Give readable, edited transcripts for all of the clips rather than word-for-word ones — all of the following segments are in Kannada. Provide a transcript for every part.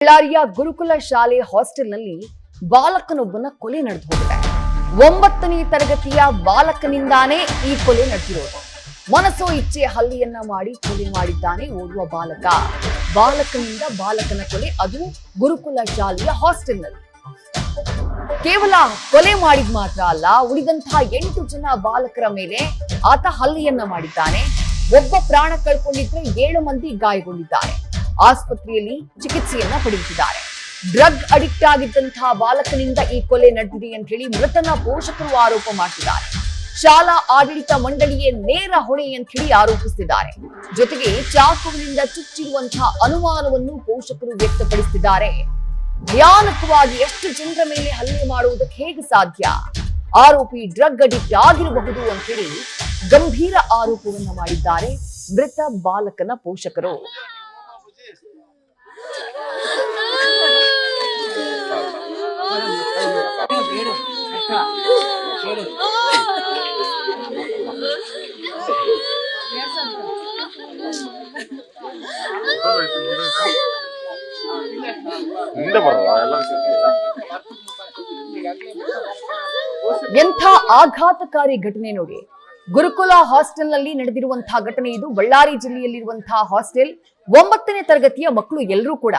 ಬಳ್ಳಾರಿಯ ಗುರುಕುಲ ಶಾಲೆ ಹಾಸ್ಟೆಲ್ನಲ್ಲಿ ಬಾಲಕನೊಬ್ಬನ ಕೊಲೆ ನಡೆದು ಹೋಗಿದೆ. 9ನೇ ತರಗತಿಯ ಬಾಲಕನಿಂದಾನೇ ಈ ಕೊಲೆ ನಡೆದಿರೋದು. ಮನಸೋ ಇಚ್ಛೆ ಹಲ್ಲೆಯನ್ನ ಮಾಡಿ ಕೊಲೆ ಮಾಡಿದ್ದಾನೆ ಓದುವ ಬಾಲಕ. ಬಾಲಕನಿಂದ ಬಾಲಕನ ಕೊಲೆ, ಅದು ಗುರುಕುಲ ಶಾಲೆಯ ಹಾಸ್ಟೆಲ್ನಲ್ಲಿ. ಕೇವಲ ಕೊಲೆ ಮಾಡಿದ್ ಮಾತ್ರ ಅಲ್ಲ, ಉಳಿದಂತಹ 8 ಜನ ಬಾಲಕರ ಮೇಲೆ ಆತ ಹಲ್ಲೆಯನ್ನ ಮಾಡಿದ್ದಾನೆ. ಒಬ್ಬ ಪ್ರಾಣ ಕಳ್ಕೊಂಡಿದ್ರೆ 7 ಮಂದಿ ಗಾಯಗೊಂಡಿದ್ದಾರೆ. ಆಸ್ಪತ್ರೆಯಲ್ಲಿ ಚಿಕಿತ್ಸೆಯನ್ನ ಪಡೆಯುತ್ತಿದ್ದಾರೆ. ಡ್ರಗ್ ಅಡಿಕ್ಟ್ ಆಗಿದ್ದಂತಹ ಬಾಲಕನಿಂದ ಈ ಕೊಲೆ ನಡೆದಿದೆ ಅಂತ ಹೇಳಿ ಮೃತನ ಪೋಷಕರು ಆರೋಪ ಮಾಡ್ತಿದ್ದಾರೆ. ಶಾಲಾ ಆಡಳಿತ ಮಂಡಳಿಯೇ ನೇರ ಹೊಣೆ ಅಂತ ಹೇಳಿ ಆರೋಪಿಸುತ್ತಿದ್ದಾರೆ. ಜೊತೆಗೆ ಚಾಕುವಿನಿಂದ ಚುಚ್ಚಿರುವಂತಹ ಅನುಮಾನವನ್ನು ಪೋಷಕರು ವ್ಯಕ್ತಪಡಿಸುತ್ತಿದ್ದಾರೆ. ಭಯಾನಕವಾಗಿ ಎಷ್ಟು ಜನರ ಮೇಲೆ ಹಲ್ಲೆ ಮಾಡುವುದಕ್ಕೆ ಹೇಗೆ ಸಾಧ್ಯ? ಆರೋಪಿ ಡ್ರಗ್ ಅಡಿಕ್ಟ್ ಆಗಿರಬಹುದು ಅಂತ ಹೇಳಿ ಗಂಭೀರ ಆರೋಪವನ್ನ ಮಾಡಿದ್ದಾರೆ ಮೃತ ಬಾಲಕನ ಪೋಷಕರು. ಎಂಥ ಆಘಾತಕಾರಿ ಘಟನೆ ನೋಡಿ. ಗುರುಕುಲ ಹಾಸ್ಟೆಲ್ನಲ್ಲಿ ನಡೆದಿರುವಂತಹ ಘಟನೆ ಇದು. ಬಳ್ಳಾರಿ ಜಿಲ್ಲೆಯಲ್ಲಿರುವಂತಹ ಹಾಸ್ಟೆಲ್. 9ನೇ ತರಗತಿಯ ಮಕ್ಕಳು ಎಲ್ಲರೂ ಕೂಡ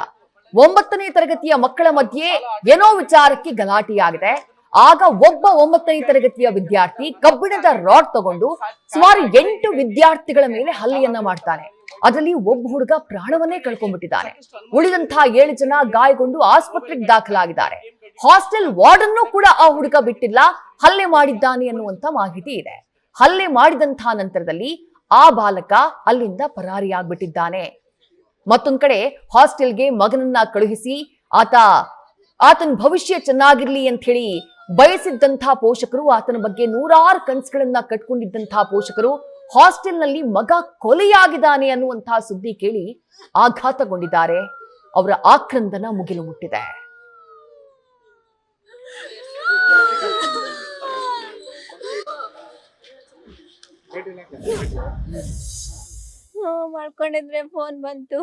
9ನೇ ತರಗತಿಯ ಮಕ್ಕಳ ಮಧ್ಯೆ ಏನೋ ವಿಚಾರಕ್ಕೆ ಗಲಾಟೆಯಾಗಿದೆ. ಆಗ ಒಬ್ಬ 9ನೇ ತರಗತಿಯ ವಿದ್ಯಾರ್ಥಿ ಕಬ್ಬಿಣದ ರಾಡ್ ತಗೊಂಡು ಸುಮಾರು 8 ವಿದ್ಯಾರ್ಥಿಗಳ ಮೇಲೆ ಹಲ್ಲೆಯನ್ನ ಮಾಡ್ತಾನೆ. ಅದರಲ್ಲಿ ಒಬ್ಬ ಹುಡುಗ ಪ್ರಾಣವನ್ನೇ ಕಳ್ಕೊಂಡ್ಬಿಟ್ಟಿದ್ದಾನೆ. ಉಳಿದಂತಹ 7 ಜನ ಗಾಯಗೊಂಡು ಆಸ್ಪತ್ರೆಗೆ ದಾಖಲಾಗಿದ್ದಾರೆ. ಹಾಸ್ಟೆಲ್ ವಾರ್ಡನ್ನು ಕೂಡ ಆ ಹುಡುಗ ಬಿಟ್ಟಿಲ್ಲ, ಹಲ್ಲೆ ಮಾಡಿದ್ದಾನೆ ಅನ್ನುವಂತ ಮಾಹಿತಿ ಇದೆ. ಹಲ್ಲೆ ಮಾಡಿದಂತಹ ನಂತರದಲ್ಲಿ ಆ ಬಾಲಕ ಅಲ್ಲಿಂದ ಪರಾರಿಯಾಗ್ಬಿಟ್ಟಿದ್ದಾನೆ. ಮತ್ತೊಂದ್ ಕಡೆ ಹಾಸ್ಟೆಲ್ಗೆ ಮಗನನ್ನ ಕಳುಹಿಸಿ ಆತನ ಭವಿಷ್ಯ ಚೆನ್ನಾಗಿರ್ಲಿ ಅಂತ ಹೇಳಿ ಬಯಸಿದ್ದಂತಹ ಪೋಷಕರು, ಆತನ ಬಗ್ಗೆ ನೂರಾರು ಕನಸುಗಳನ್ನ ಕಟ್ಕೊಂಡಿದ್ದಂತಹ ಪೋಷಕರು ಹಾಸ್ಟೆಲ್ನಲ್ಲಿ ಮಗ ಕೊಲೆಯಾಗಿದ್ದಾನೆ ಅನ್ನುವಂತಹ ಸುದ್ದಿ ಕೇಳಿ ಆಘಾತಗೊಂಡಿದ್ದಾರೆ. ಅವರ ಆಕ್ರಂದನ ಮುಗಿಲು ಮುಟ್ಟಿದೆ. ಮಾಡ್ಕೊಂಡಿದ್ರೆ ಫೋನ್ ಬಂತು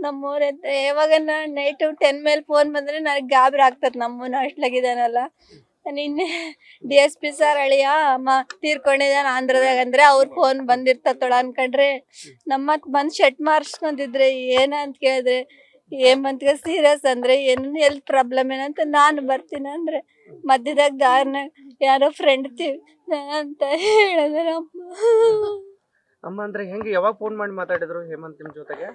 ನಮ್ಮೂರ ಹತ್ರ. ಯಾವಾಗ ನೈಟ್ 10 ಮೇಲೆ ಫೋನ್ ಬಂದ್ರೆ ನನಗೆ ಗಾಬರಿ ಆಗ್ತದೆ. ನಮ್ಮೂನ ಅಷ್ಟ್ಲಾಗಿದ್ದಾನಲ್ಲ. ನಿನ್ನೆ DSP ಸರ್ ಅಳಿಯ ತೀರ್ಕೊಂಡಿದ್ದಾನೆ ಆಂಧ್ರದಾಗ ಅಂದ್ರೆ ಅವ್ರ ಫೋನ್ ಬಂದಿರ್ತತ್ತೊಳ ಅನ್ಕೊಂಡ್ರೆ ನಮ್ಮತ್ ಬಂದು ಶೆಟ್ ಮಾರ್ಸ್ಕೊಂಡಿದ್ರೆ ಏನಂತ ಕೇಳಿದ್ರೆ ಏಮಂತ ಸೀರಿಯಸ್ ಅಂದ್ರೆ ಏನು ಎಲ್ಲಿ ಪ್ರಾಬ್ಲಮ್ ಏನಂತ ನಾನು ಬರ್ತೀನಿ ಅಂದ್ರೆ ಮಧ್ಯದಾಗ ದಾರಿನಾಗ ಯಾರೋ ಫ್ರೆಂಡ್ ಅಂತ ಹೇಳಿದ್ರೆ ಅಮ್ಮ ಅಂದ್ರೆ ಹೆಂಗೆ ಯಾವಾಗ ಫೋನ್ ಮಾಡಿ ಮಾತಾಡಿದ್ರು ಹೇಮಂತ್ ನಿಮ್ ಜೊತೆಗೆ?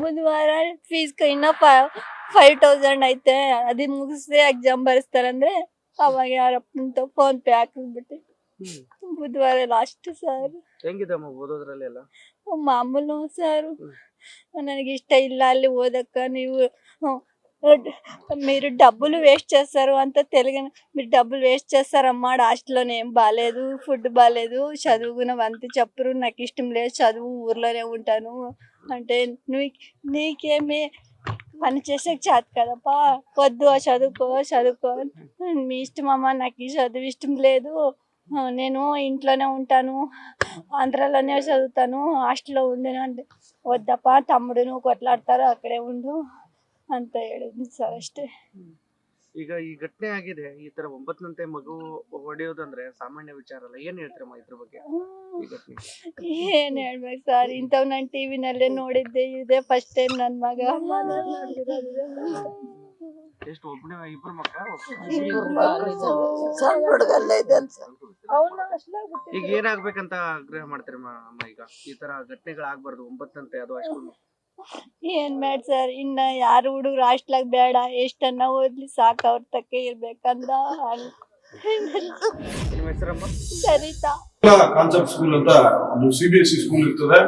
ಬುಧವಾರ ಫೀಸ್ ಇನ್ನ 5000 ಐತೆ, ಅದನ್ನ ಮುಗಿಸಿ ಎಕ್ಸಾಮ್ ಬರೆಸ್ತಾರಂದ್ರೆ ಅವಾಗ ಯಾರಪ್ಪ ಫೋನ್ ಪೇ ಹಾಕಿಸ್ಬಿಟ್ಟು ಬುಧವಾರ ಲಾಸ್ಟ್ ಸರ್. ಹೆಂಗಿದಮ್ಮ ಓದೋದ್ರಲ್ಲಿ ಎಲ್ಲ? ಮಾಮೂಲು ಸರ್, ನನಗೆ ఇష్ట ಇಲ್ಲ ಅಲ್ಲಿ ఓదక్క. మీరు డబ్బులు వేస్ట్ చేస్తారు అంత తెలుగు, మీరు డబ్బులు వేస్ట్ చేస్తారమ్మా, హాస్టల్లోనే ఏం బాగాలేదు, ఫుడ్ బాగాలేదు, చదువుకున్నవంతా చెప్పరు, నాకు ఇష్టం లేదు చదువు, ఊర్లోనే ఉంటాను అంటే నీకేమి పని చేసే చేత కదప్పా, వద్దు చదువుకో మీ ఇష్టమమ్మా, నాకు ఈ చదువు ఇష్టం లేదు, నేను ఇంట్లోనే ఉంటాను, ఆంధ్రాలోనే చదువుతాను, హాస్టల్లో ఉండను అంటే వద్దప్ప తమ్ముడు నువ్వు కొట్లాడతారు అక్కడే ఉండు ಅಂತ ಹೇಳಿದ್ನಿ ಸರ್ ಅಷ್ಟೇ. ಈಗ ಈ ಘಟನೆ ಆಗಿದೆ, ಈ ತರ 9ನಂತೆ ಮಗು ಹೊಡೆಯೋದಂದ್ರೆ ಸಾಮಾನ್ಯ ವಿಚಾರ ಅಲ್ಲ. ಏನ್ ಹೇಳ್ತೀರಮ್ಮ ಇದ್ರ ಬಗ್ಗೆ? ಏನ್ ಹೇಳ್ಬೇಕು ಸರ್, ಇಂಥವ್ ನಾನು ಟಿವಿನಲ್ಲೇ ನೋಡಿದ್ದೆ, ಇದೇ ಫಸ್ಟ್ ಟೈಮ್ ನನ್ ಮಗ. ಎಷ್ಟು ಒಬ್ಬನೇ? ಇಬ್ರು ಮಕ್ಕಳ? ಈಗ ಏನಾಗ್ಬೇಕಂತ ಆಗ್ರಹ ಮಾಡ್ತೀರಮ್ಮ ಅಮ್ಮ? ಈಗ ಈ ತರ ಘಟನೆಗಳಾಗ್ಬಾರ್ದು 9ನಂತೆ, ಅದು ಅಷ್ಟು ಏನ್ ಮಾಡಿ ಸರ್, ಇನ್ನ ಯಾರು ಹುಡುಗರು ಹಾಸ್ಟೆಲ್ಯಾಗ ಬೇಡ, ಎಷ್ಟನ್ನ ಓದ್ಲಿ ಸಾಕು, ಅವ್ರ ತಕ್ಕ ಇರ್ಬೇಕಂದ. ಸರಿತಾ ಕಾನ್ಸೆಪ್ಟ್ ಸ್ಕೂಲ್ ಅಂತ ಒಂದು CBSE ಸ್ಕೂಲ್ ಇರ್ತದೆ.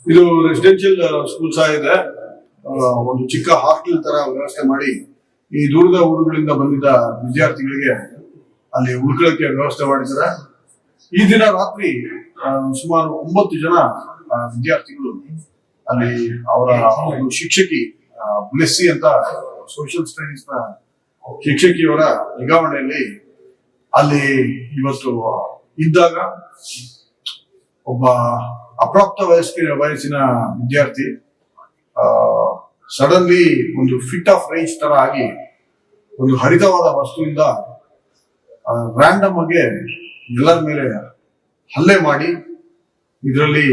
ಇದು ರೆಸಿಡೆನ್ಷಿಯಲ್ ಸ್ಕೂಲ್ ಸಹ ಇದೆ. ಒಂದು ಚಿಕ್ಕ ಹಾಸ್ಟೆಲ್ ತರ ವ್ಯವಸ್ಥೆ ಮಾಡಿ ಈ ದೂರದ ಊರುಗಳಿಂದ ಬಂದಿದ್ದ ವಿದ್ಯಾರ್ಥಿಗಳಿಗೆ ಅಲ್ಲಿ ಉಳ್ಕೊಳ್ಳಕ್ಕೆ ವ್ಯವಸ್ಥೆ ಮಾಡಿದ್ದಾರೆ. ಈ ದಿನ ರಾತ್ರಿ ಸುಮಾರು 9 ಜನ ವಿದ್ಯಾರ್ಥಿಗಳು ಅಲ್ಲಿ ಅವರ ಒಂದು ಶಿಕ್ಷಕಿ ಬ್ಲೆಸ್ಸಿ ಅಂತ ಸೋಷಿಯಲ್ ಸ್ಟಡೀಸ್ ನ ಶಿಕ್ಷಕಿಯವರ ನಿಗಾವಣೆಯಲ್ಲಿ ಅಲ್ಲಿ ಇವತ್ತು ಇದ್ದಾಗ ಒಬ್ಬ ಅಪ್ರಾಪ್ತ ವಯಸ್ಸಿನ ವಿದ್ಯಾರ್ಥಿ ಸಡನ್ಲಿ ಒಂದು ಫಿಟ್ ಆಫ್ ರೇಂಜ್ ತರ ಆಗಿ ಒಂದು ಹರಿತವಾದ ವಸ್ತುವಿಂದ ರ್ಯಾಂಡಮ್ ಆಗಿ ಎಲ್ಲರ ಮೇಲೆ ಹಲ್ಲೆ ಮಾಡಿ ಇದರಲ್ಲಿ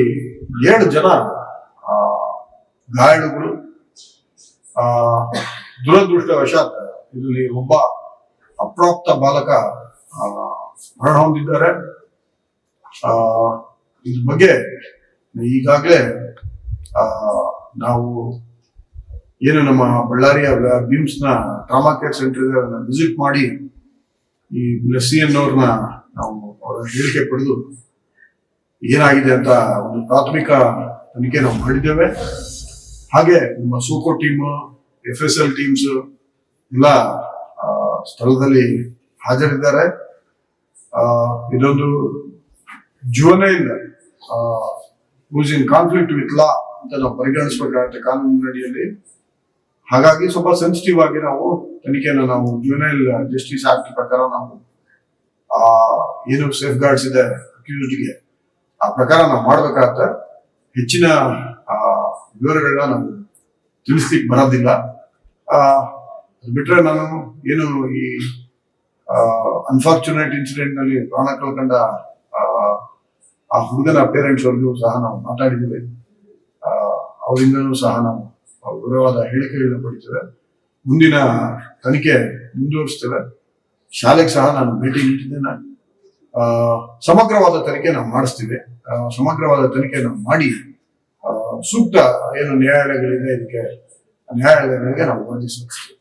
7 ಜನ ಗಾಯಾಳುಗಳು. ದುರದೃಷ್ಟವಶಾತ್ ಇದರಲ್ಲಿ ಒಬ್ಬ ಅಪ್ರಾಪ್ತ ಬಾಲಕ ಮರಣ ಹೊಂದಿದ್ದಾರೆ. ಇದ್ರ ಬಗ್ಗೆ ಈಗಾಗಲೇ ನಾವು ಏನು ನಮ್ಮ ಬಳ್ಳಾರಿಯ ಬಿಮ್ಸ್ ನ ಟ್ರಾಮಾ ಕೇರ್ ಸೆಂಟರ್ ಇದೆ, ಅದನ್ನ ವಿಸಿಟ್ ಮಾಡಿ ಈ ಬ್ಲೆಸ್ಸಿ ಅನ್ನೋರ್ನ ನಾವು ಅವರ ಹೇಳಿಕೆ ಪಡೆದು ಏನಾಗಿದೆ ಅಂತ ಒಂದು ಪ್ರಾಥಮಿಕ ತನಿಖೆ ನಾವು ಮಾಡಿದ್ದೇವೆ. ಹಾಗೆ ನಮ್ಮ ಸೋಕೋ ಟೀಮ್, FSL ಟೀಮ್ಸ್ ಎಲ್ಲ ಸ್ಥಳದಲ್ಲಿ ಹಾಜರಿದ್ದಾರೆ. ಇದೊಂದು juvenile who's in conflict with law ಅಂತ ನಾವು ಪರಿಗಣಿಸಬೇಕಾಗುತ್ತೆ ಕಾನೂನಿನ ಅಡಿಯಲ್ಲಿ. ಹಾಗಾಗಿ ಸ್ವಲ್ಪ ಸೆನ್ಸಿಟಿವ್ ಆಗಿ ನಾವು ತನಿಖೆಯನ್ನು ನಾವು ಜುವೆನೈಲ್ ಜಸ್ಟಿಸ್ ಆಕ್ಟ್ ಪ್ರಕಾರ ನಾವು ಏನು ಸೇಫ್ ಗಾರ್ಡ್ಸ್ ಇದೆ ಅಕ್ಯೂಸ್ಡ್ಗೆ ಆ ಪ್ರಕಾರ ನಾವು ಮಾಡ್ಬೇಕಾಗತ್ತೆ. ಹೆಚ್ಚಿನ ವಿವರಗಳನ್ನ ನಾವು ತಿಳಿಸ್ಲಿಕ್ಕೆ ಬರೋದಿಲ್ಲ. ಬಿಟ್ರೆ ನಾನು ಏನು ಈ ಅನ್ಫಾರ್ಚುನೇಟ್ ಇನ್ಸಿಡೆಂಟ್ ನಲ್ಲಿ ಪ್ರಾಣ ಕಳ್ಕೊಂಡ ಆ ಹುಡುಗನ ಪೇರೆಂಟ್ಸ್ ಅವ್ರಿಗೂ ಸಹ ನಾವು ಮಾತಾಡಿದ್ದೇವೆ. ಅವರಿಂದನೂ ಸಹ ನಾವು ವಿವರವಾದ ಹೇಳಿಕೆಗಳನ್ನ ಪಡಿತೇವೆ. ಮುಂದಿನ ತನಿಖೆ ಮುಂದುವರಿಸ್ತೇವೆ. ಶಾಲೆಗೆ ಸಹ ನಾನು ಭೇಟಿ ನೀಡಿದ್ದೇನೆ. ಸಮಗ್ರವಾದ ತನಿಖೆ ನಾವು ಮಾಡಿಸ್ತೀವಿ. ಸಮಗ್ರವಾದ ತನಿಖೆ ನಾವು ಮಾಡಿ ಸೂಕ್ತ ಏನು ನ್ಯಾಯಾಲಯಗಳಿದೆ ಇದಕ್ಕೆ ನ್ಯಾಯಾಲಯಗಳಿಗೆ ನಾವು ವರದಿ ಸಲ್ಲಿಸ್ತೀವಿ.